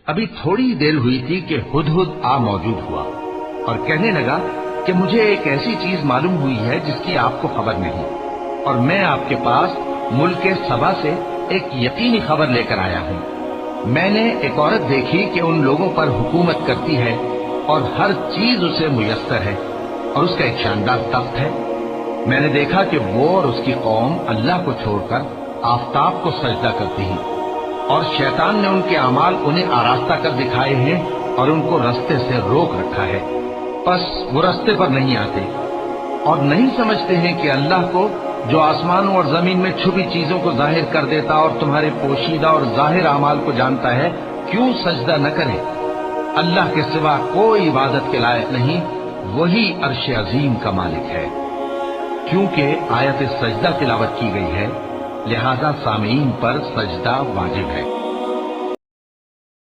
ابھی تھوڑی دیر ہوئی تھی کہ ہدہد آ موجود ہوا اور کہنے لگا کہ مجھے ایک ایسی چیز معلوم ہوئی ہے جس کی آپ کو خبر نہیں، اور میں آپ کے پاس ملک سبا سے ایک یقینی خبر لے کر آیا ہوں۔ میں نے ایک عورت دیکھی کہ ان لوگوں پر حکومت کرتی ہے اور ہر چیز اسے میسر ہے، اور اس کا ایک شاندار تخت ہے۔ میں نے دیکھا کہ وہ اور اس کی قوم اللہ کو چھوڑ کر آفتاب کو سجدہ کرتی ہیں، اور شیطان نے ان کے اعمال انہیں آراستہ کر دکھائے ہیں اور ان کو رستے سے روک رکھا ہے، پس وہ رستے پر نہیں آتے اور نہیں سمجھتے ہیں کہ اللہ کو جو آسمانوں اور زمین میں چھپی چیزوں کو ظاہر کر دیتا اور تمہارے پوشیدہ اور ظاہر اعمال کو جانتا ہے، کیوں سجدہ نہ کرے؟ اللہ کے سوا کوئی عبادت کے لائق نہیں، وہی عرش عظیم کا مالک ہے۔ کیونکہ آیت سجدہ تلاوت کی گئی ہے، لہذا سامعین پر سجدہ واجب ہے۔